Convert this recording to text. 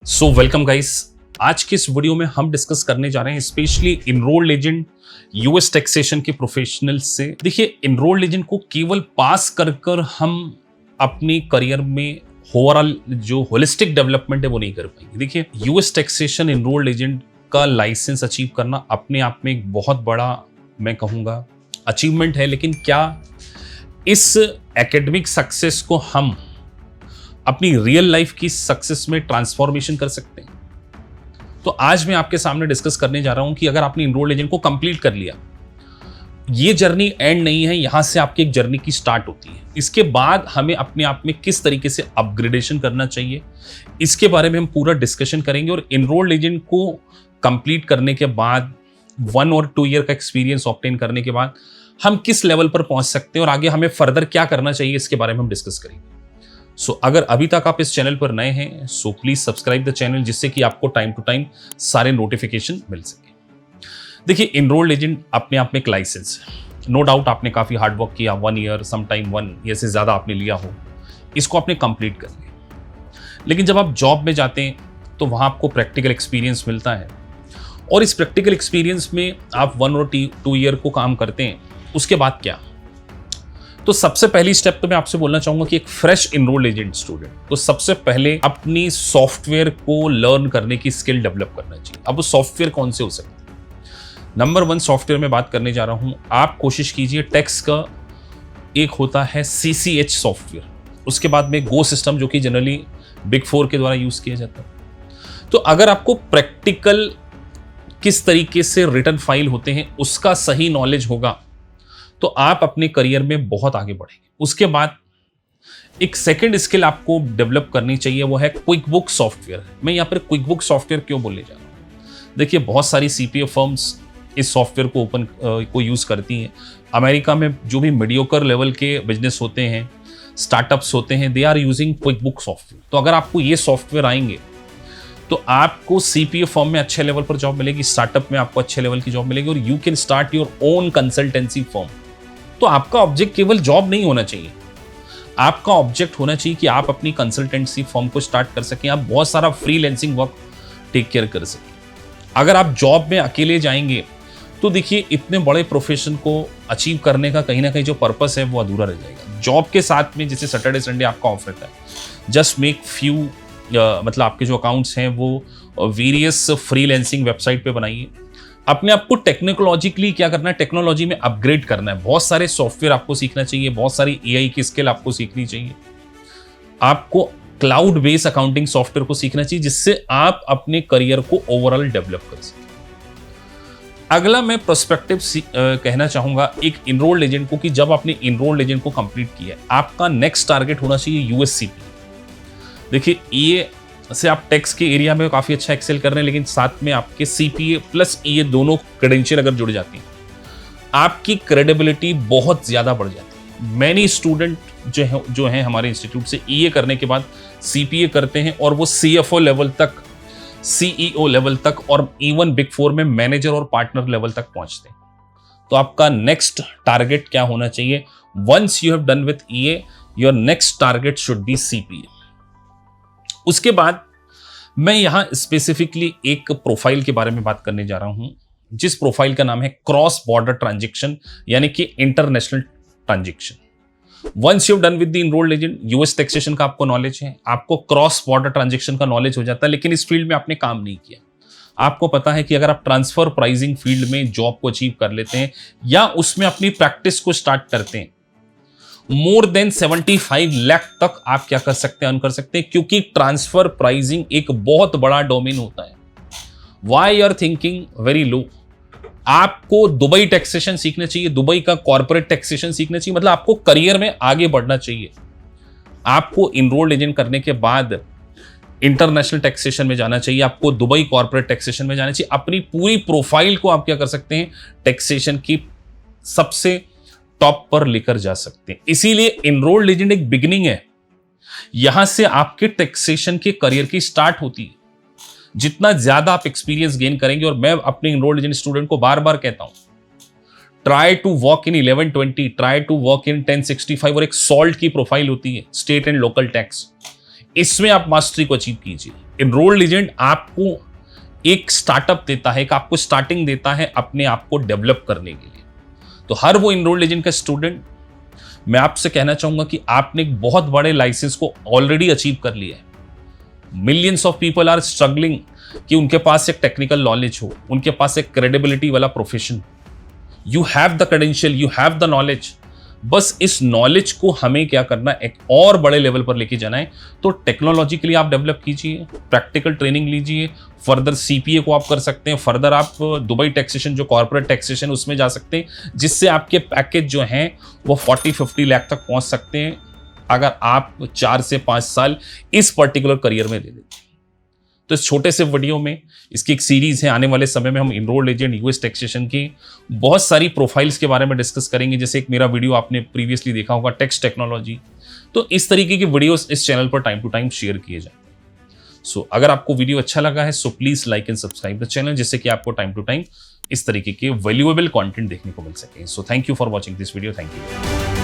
So welcome guys. आज के इस वीडियो में हम डिस्कस करने जा रहे हैं specially enrolled agent US taxation के प्रोफेशनल्स से। देखिए, इनरोल्ड एजेंट को केवल पास कर हम अपनी करियर में ओवरऑल जो होलिस्टिक डेवलपमेंट है वो नहीं कर पाएंगे। देखिए, यूएस टैक्सेशन इनरोल्ड एजेंट का लाइसेंस अचीव करना अपने आप में एक बहुत बड़ा, मैं कहूँगा, अचीवमेंट है। लेकिन क्या इस एकेडमिक सक्सेस को हम अपनी रियल लाइफ की सक्सेस में ट्रांसफॉर्मेशन कर सकते हैं? तो आज मैं आपके सामने डिस्कस करने जा रहा हूं कि अगर आपने इनरोल्ड एजेंट को कंप्लीट कर लिया, ये जर्नी एंड नहीं है, यहां से आपकी एक जर्नी की स्टार्ट होती है। इसके बाद हमें अपने आप में किस तरीके से अपग्रेडेशन करना चाहिए, इसके बारे में हम पूरा डिस्कशन करेंगे। और इनरोल्ड एजेंट को कंप्लीट करने के बाद 1 और 2 ईयर का एक्सपीरियंस ऑब्टेन करने के बाद हम किस लेवल पर पहुंच सकते हैं और आगे हमें फर्दर क्या करना चाहिए, इसके बारे में हम डिस्कस करेंगे। अगर अभी तक आप इस चैनल पर नए हैं, प्लीज सब्सक्राइब द चैनल, जिससे कि आपको टाइम टू टाइम सारे नोटिफिकेशन मिल सके। देखिए, इनरोल्ड एजेंट अपने आप में एक लाइसेंस है। नो डाउट आपने काफी हार्ड वर्क किया, 1 ईयर, समटाइम 1 ईयर से ज्यादा आपने लिया हो, इसको आपने कंप्लीट कर लिया। लेकिन जब आप जॉब में जाते हैं तो वहां आपको प्रैक्टिकल एक्सपीरियंस मिलता है, और इस प्रैक्टिकल एक्सपीरियंस में आप 1 और 2 ईयर को काम करते हैं। उसके बाद क्या? तो सबसे पहली स्टेप तो मैं आपसे बोलना चाहूंगा कि एक फ्रेश इनरोल्ड एजेंट स्टूडेंट को सबसे पहले अपनी सॉफ्टवेयर को लर्न करने की स्किल डेवलप करना चाहिए। अब वो सॉफ्टवेयर कौन से हो सकते हैं? नंबर 1 सॉफ्टवेयर में बात करने जा रहा हूं। आप कोशिश कीजिए, टैक्स का एक होता है CCH सॉफ्टवेयर, उसके बाद में गो सिस्टम, जो कि जनरली बिग 4 के द्वारा यूज किया जाता है। तो अगर आपको प्रैक्टिकल किस तरीके से रिटर्न फाइल होते हैं उसका सही नॉलेज होगा तो आप अपने करियर में बहुत आगे बढ़ेंगे। उसके बाद एक सेकंड स्किल आपको डेवलप करनी चाहिए, वो है क्विक बुक सॉफ्टवेयर। मैं यहाँ पर क्विक बुक सॉफ्टवेयर क्यों बोलने जा रहा हूँ? देखिए, बहुत सारी CPA फर्म्स इस सॉफ्टवेयर को यूज करती हैं। अमेरिका में जो भी मीडियोकर लेवल के बिजनेस होते हैं, स्टार्टअप्स होते हैं, they are using quick book software. तो अगर आपको ये सॉफ्टवेयर आएंगे तो आपको CPA फर्म में अच्छे लेवल पर जॉब मिलेगी, स्टार्टअप में आपको अच्छे लेवल की जॉब मिलेगी, और you can start your own consultancy firm. तो आपका ऑब्जेक्ट केवल जॉब नहीं होना चाहिए, आपका ऑब्जेक्ट होना चाहिए कि आप अपनी कंसल्टेंसी फर्म को स्टार्ट कर सकें, आप बहुत सारा फ्रीलांसिंग वर्क टेक केयर कर सकें। अगर आप जॉब में अकेले जाएंगे तो देखिए, इतने बड़े प्रोफेशन को अचीव करने का कहीं ना कहीं जो पर्पस है वो अधूरा रह जाएगा। जॉब के साथ में जैसे सैटरडे संडे आपका ऑफ रहता है, जस्ट मेक फ्यू, मतलब आपके जो अकाउंट्स हैं वो वेरियस फ्रीलांसिंग वेबसाइट पे बनाइए। अपने आप को टेक्नोलॉजिकली क्या करना है, टेक्नोलॉजी में अपग्रेड करना है। बहुत सारे सॉफ्टवेयर आपको सीखना चाहिए, बहुत सारी AI की स्किल आपको सीखनी चाहिए। आपको क्लाउड बेस्ड अकाउंटिंग सॉफ्टवेयर को सीखना चाहिए, जिससे आप अपने करियर को ओवरऑल डेवलप कर सकें। अगला मैं प्रोस्पेक्टिव कहना चाहूंगा एक इनरोल्ड एजेंट को, कि जब आपने इनरोल्ड एजेंट को कंप्लीट किया, आपका नेक्स्ट टारगेट होना चाहिए USCPA। देखिए, ये से आप टैक्स के एरिया में काफ़ी अच्छा एक्सेल कर रहे हैं, लेकिन साथ में आपके CPA प्लस EA दोनों क्रेडेंशियल अगर जुड़ जाती हैं, आपकी क्रेडिबिलिटी बहुत ज़्यादा बढ़ जाती है। मैनी स्टूडेंट जो हैं हमारे इंस्टीट्यूट से EA करने के बाद CPA करते हैं, और वो CFO लेवल तक, CEO लेवल तक, और इवन बिग 4 में मैनेजर और पार्टनर लेवल तक पहुंचते हैं। तो आपका नेक्स्ट टारगेट क्या होना चाहिए? Once you have done with EA, your next target should be CPA। उसके बाद मैं यहां स्पेसिफिकली एक प्रोफाइल के बारे में बात करने जा रहा हूं, जिस प्रोफाइल का नाम है क्रॉस बॉर्डर ट्रांजैक्शन, यानी कि international transaction. Once you done with the enrolled agent, US taxation का आपको नॉलेज है, आपको क्रॉस बॉर्डर ट्रांजैक्शन का नॉलेज हो जाता है, लेकिन इस फील्ड में आपने काम नहीं किया। आपको पता है कि अगर आप ट्रांसफर प्राइसिंग फील्ड में जॉब को अचीव कर लेते हैं या उसमें अपनी प्रैक्टिस को स्टार्ट करते हैं, मोर देन 75 लाख तक आप क्या कर सकते हैं, अर्न कर सकते हैं, क्योंकि ट्रांसफर प्राइसिंग एक बहुत बड़ा डोमेन होता है। Why you are thinking very low? आपको दुबई टैक्सेशन सीखना चाहिए, दुबई का कॉर्पोरेट टैक्सेशन सीखना चाहिए, मतलब आपको करियर में आगे बढ़ना चाहिए। आपको इनरोल्ड एजेंट करने के बाद इंटरनेशनल टैक्सेशन में जाना चाहिए, आपको दुबई कॉर्पोरेट टैक्सेशन में जाना चाहिए। अपनी पूरी प्रोफाइल को आप क्या कर सकते हैं, टैक्सेशन की सबसे टॉप पर लेकर जा सकते हैं। इसीलिए इनरोल्ड एजेंट एक बिगिनिंग है, यहां से आपके टैक्सेशन के करियर की स्टार्ट होती है। जितना ज्यादा आप एक्सपीरियंस गेन करेंगे, और मैं अपने इनरोल्ड एजेंट स्टूडेंट को बार बार कहता हूं, try to work in 1120, try to work in 1065, और एक सॉल्ट की प्रोफाइल होती है, स्टेट एंड लोकल टैक्स। इसमें आप मास्टरी को अचीव कीजिए। एनरोल्ड एजेंट आपको एक स्टार्टअप देता है, एक आपको स्टार्टिंग देता है अपने आप को डेवलप करने के लिए। तो हर वो एनरोल्ड एजेंट का स्टूडेंट, मैं आपसे कहना चाहूंगा कि आपने एक बहुत बड़े लाइसेंस को ऑलरेडी अचीव कर लिया है। Millions of people are struggling कि उनके पास एक टेक्निकल नॉलेज हो, उनके पास एक क्रेडिबिलिटी वाला profession. You have the credential, you have the knowledge. बस इस नॉलेज को हमें क्या करना है, एक और बड़े लेवल पर लेके जाना है। तो टेक्नोलॉजी के लिए आप डेवलप कीजिए, प्रैक्टिकल ट्रेनिंग लीजिए, फर्दर सीपीए को आप कर सकते हैं, फर्दर आप दुबई टैक्सेशन जो कॉर्पोरेट टैक्सेशन उसमें जा सकते हैं, जिससे आपके पैकेज जो हैं वो 40-50 लाख तक पहुंच सकते हैं अगर आप 4 से 5 साल इस पर्टिकुलर करियर में दे देते हैं। तो इस छोटे से वीडियो में इसकी एक सीरीज है, आने वाले समय में हम एनरोल्ड एजेंट यूएस टैक्सेशन की बहुत सारी प्रोफाइल्स के बारे में डिस्कस करेंगे। जैसे एक मेरा वीडियो आपने प्रीवियसली देखा होगा, टैक्स टेक्नोलॉजी। तो इस तरीके की वीडियोस इस चैनल पर टाइम टू टाइम शेयर किए जाते हैं। सो अगर आपको वीडियो अच्छा लगा है so please like and subscribe the channel, जिससे कि आपको टाइम टू टाइम इस तरीके के वैल्यूएबल कंटेंट देखने को मिल सके। So thank you for watching this video. Thank you.